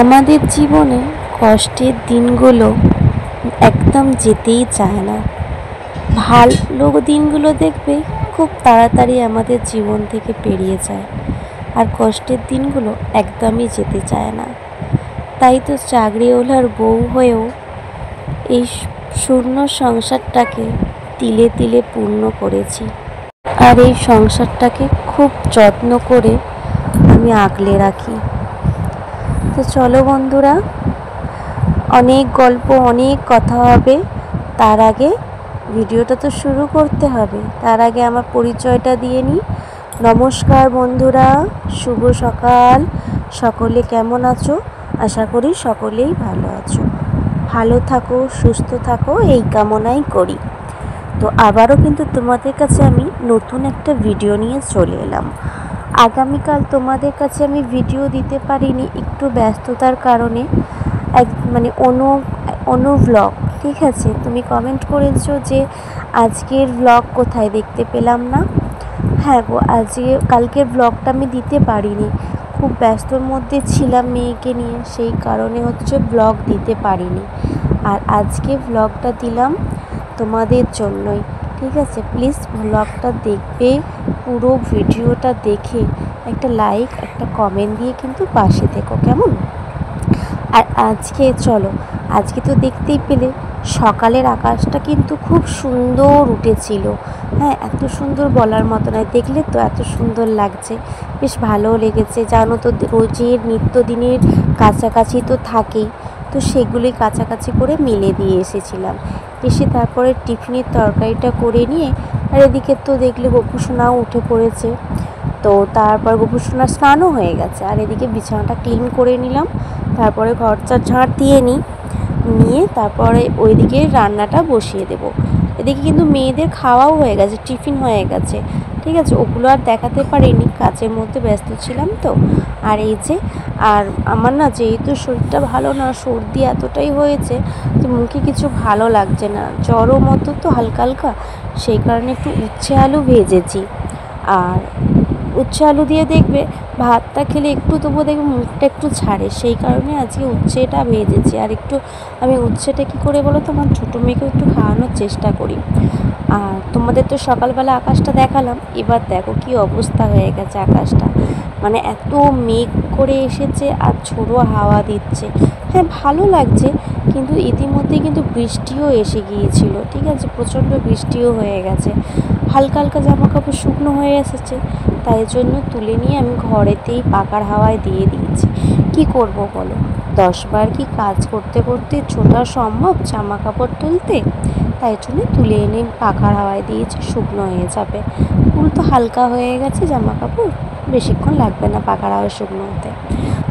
আমাদের জীবনে কষ্টের দিনগুলো একদম যেতেই চায় না। ভালো দিনগুলো দেখবে খুব তাড়াতাড়ি আমাদের জীবন থেকে পেরিয়ে যায়, আর কষ্টের দিনগুলো একদমই যেতে চায় না। তাই তো চাকরিওয়ালার বউ হয়েও এই শূন্য সংসারটাকে তিলে তিলে পূর্ণ করেছি, আর এই সংসারটাকে খুব যত্ন করে আমি আগলে রাখি। তো চলো বন্ধুরা, অনেক গল্প, অনেক কথা হবে। তার আগে ভিডিওটা তো শুরু করতে হবে। তার আগে আমার পরিচয়টা দিয়ে নিই। নমস্কার বন্ধুরা, শুভ সকাল। সকলে কেমন আছো? আশা করি সকলেই ভালো আছো। ভালো থাকো, সুস্থ থাকো, এই কামনাই করি। তো আবারও কিন্তু তোমাদের কাছে আমি নতুন একটা ভিডিও নিয়ে চলে এলাম। আগামীকাল তোমাদের কাছে আমি ভিডিও দিতে পারিনি, একটু ব্যস্ততার কারণে। অনু ব্লগ, ঠিক আছে? তুমি কমেন্ট করেছো যে আজকের ব্লগ কোথায়, দেখতে পেলাম না। হ্যাঁ গো, কালকের ব্লগটা আমি দিতে পারিনি, খুব ব্যস্তর মধ্যে ছিলাম মেয়েকে নিয়ে, সেই কারণে ব্লগ দিতে পারিনি। আর আজকে ব্লগটা দিলাম তোমাদের জন্যই, ঠিক আছে? প্লিজ ব্লগটা দেখবে, পুরো ভিডিওটা দেখে একটা লাইক, একটা কমেন্ট দিয়ে কিন্তু পাশে থেকো, কেমন? আর আজকে তো দেখতেই পেলে সকালের আকাশটা কিন্তু খুব সুন্দর উঠেছিল। হ্যাঁ, এত সুন্দর বলার মতো নয়, দেখলে তো এত সুন্দর লাগছে, বেশ ভালোও লেগেছে। জানো তো, রোজের নিত্যদিনের কাছাকাছি তো থাকেই, তো সেগুলি কাছাকাছি করে মেলে দিয়ে এসেছিলাম। এসে তারপরে টিফিনের তরকারিটা করে নিয়ে, আর এদিকে তো দেখলে গোপুসোনাও উঠে পড়েছে। তো তারপর গোপুসোনার স্নানও হয়ে গেছে, আর এদিকে বিছানাটা ক্লিন করে নিলাম। তারপরে ঘরটা ঝাঁট দিয়ে নিয়ে তারপরে ওইদিকে রান্নাটা বসিয়ে দেব। এদিকে কিন্তু মেয়েদের খাওয়াও হয়ে গেছে, টিফিন হয়ে গেছে, ঠিক আছে? ওগুলো আর দেখাতে পারিনি, কাজের মধ্যে ব্যস্ত ছিলাম তো। আর আর আমার না, যেহেতু শরীরটা ভালো না, সর্দি এতটাই হয়েছে যে মুখে কিছু ভালো লাগছে না, জ্বরও মতো তো হালকা হালকা, সেই কারণে একটু উচ্ছে আলু ভেজেছি। আর উচ্ছে আলু দিয়ে দেখবে ভাতটা খেলে একটু তবুও দেখবে মুখটা একটু ছাড়ে, সেই কারণে আজকে উচ্ছেটা ভেজেছি। আর একটু আমি উচ্ছেটা কী করে বলো তো, আমার ছোটো মেয়েকেও একটু খাওয়ানোর চেষ্টা করি। আর তোমাদের তো সকালবেলা আকাশটা দেখালাম, এবার দেখো কি অবস্থা হয়ে গেছে আকাশটা, মানে এত মেঘ করে এসেছে আর ঝোড়ো হাওয়া দিচ্ছে। হ্যাঁ, ভালো লাগছে, কিন্তু ইতিমধ্যেই কিন্তু বৃষ্টিও এসে গিয়েছিল, ঠিক আছে? প্রচণ্ড বৃষ্টিও হয়ে গেছে, হালকা হালকা জামা কাপড় শুকনো হয়ে এসেছে, তাই জন্য তুলে নিয়ে আমি ঘরেতেই পাখার হাওয়ায় দিয়ে দিয়েছি। কি করব বলো, 10 বার কি কাজ করতে করতে ছোটা সম্ভব জামা কাপড় তুলতে? তাই জন্য তুলে এনে পাখার হাওয়ায় দিয়েছি, শুকনো হয়ে যাবে। ফুল তো হালকা হয়ে গেছে, জামা কাপড় বেশিক্ষণ লাগবে না পাখার হাওয়ায় শুকনো হতে।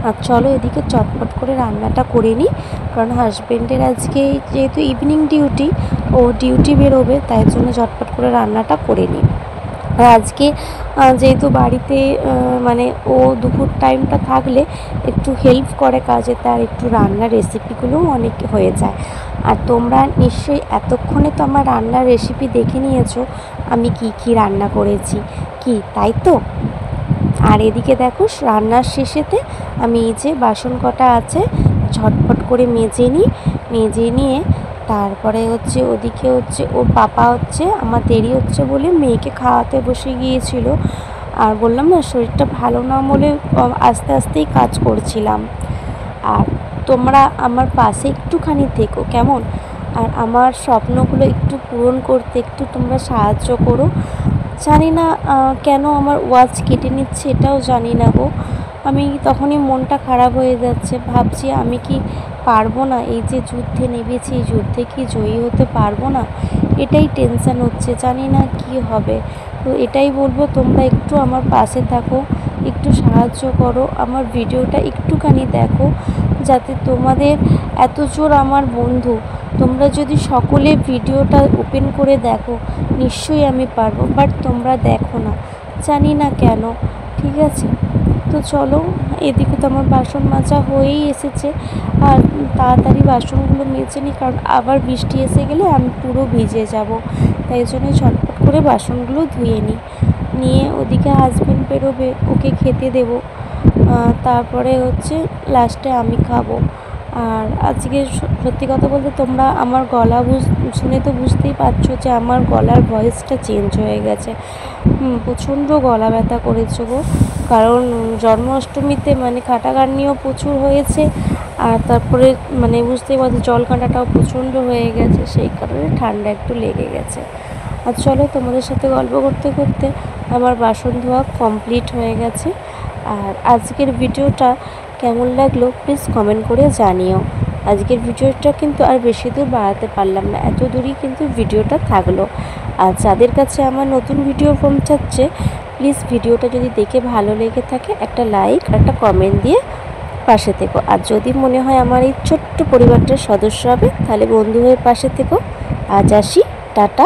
আর চলো এদিকে চটপট করে রান্নাটা করে নিই, কারণ হাজব্যান্ডের আজকে যেহেতু ইভিনিং ডিউটি, ও ডিউটি বেরোবে, তাই জন্য চটপট করে রান্নাটা করে নিই। আর আজকে যেহেতু বাড়িতে ও দুপুর টাইমটা থাকলে একটু হেল্প করে কাজে, তার একটু রান্নার রেসিপিগুলোও অনেক হয়ে যায়। আর তোমরা নিশ্চয়ই এতক্ষণে তো আমার রান্নার রেসিপি দেখে নিয়েছো, আমি কি রান্না করেছি, তাই তো? আর এদিকে দেখো, রান্নার শেষেতে আমি এই যে বাসন কটা আছে ঝটপট করে মেজে নিয়ে তারপরে ওদিকে ওর পাপা আমার দেরি হচ্ছে বলে মেয়েকে খাওয়াতে বসে গিয়েছিল। আর বললাম না, শরীরটা ভালো না বলে আস্তে আস্তেই কাজ করছিলাম। আর তোমরা আমার পাশে একটুখানি থেকো, কেমন? আর আমার স্বপ্নগুলো একটু পূরণ করতে একটু তোমরা সাহায্য করো। জানি না কেন আমার ওয়াচ কেটে নিচ্ছে, এটাও জানি না গো। আমি তখনই মনটা খারাপ হয়ে যাচ্ছে, ভাবছি আমি কি পারবো না? এই যে যুদ্ধে নেমেছি, এই যুদ্ধে কি জয়ী হতে পারবো না? এটাই টেনশান হচ্ছে, জানি না কি হবে। তো এটাই বলবো, তোমরা একটু আমার পাশে থাকো, একটু সাহায্য করো, আমার ভিডিওটা একটুখানি দেখো, যাতে তোমাদের এত জোর আমার বন্ধু, তোমরা যদি সকলে ভিডিওটা ওপেন করে দেখো, নিশ্চয়ই আমি পারবো, বাট তোমরা দেখো না, জানি না কেন, ঠিক আছে? তো চলো, এদিকে তো আমার বাসন মাজা হয়েই এসেছে, আর তাড়াতাড়ি বাসনগুলো মেজে নিই, কারণ আবার বৃষ্টি এসে গেলে আমি পুরো ভিজে যাব, তাই জন্য ঝটপট করে বাসনগুলো ধুয়ে নিয়ে ওদিকে হাজব্যান্ড বেরোবে, ওকে খেতে দেবো। তারপরে হচ্ছে লাস্টে আমি খাবো। আর আজকে সত্যি কথা বলতে তোমরা আমার গলা শুনে তো বুঝতেই পারছো যে আমার গলার ভয়েসটা চেঞ্জ হয়ে গেছে। প্রচণ্ড গলা ব্যথা করেছে গো, কারণ জন্মাষ্টমীতে মানে খাটাখাটনিও প্রচুর হয়েছে, আর তারপরে মানে বুঝতেই পারছো জল কাঁটাটাও প্রচণ্ড হয়ে গেছে, সেই কারণে ঠান্ডা একটু লেগে গেছে। আর চলো তোমাদের সাথে গল্প করতে করতে আমার বাসন ধোয়া কমপ্লিট হয়ে গেছে। আর আজকের ভিডিওটা কেমন লাগলো প্লিজ কমেন্ট করে জানিও। আজকের ভিডিওটা কিন্তু আর বেশি দূর বাড়াতে পারলাম না, এত দূরই কিন্তু ভিডিওটা থাকলো। আর যাদের কাছে আমার নতুন ভিডিও পৌঁছাচ্ছে প্লিজ ভিডিওটা যদি দেখে ভালো লেগে থাকে একটা লাইক আর একটা কমেন্ট দিয়ে পাশে থেকো। আর যদি মনে হয় আমার এই ছোট্ট পরিবারটার সদস্য হবে তাহলে বন্ধু হয়ে পাশে থেকো। আজ আসি, টাটা।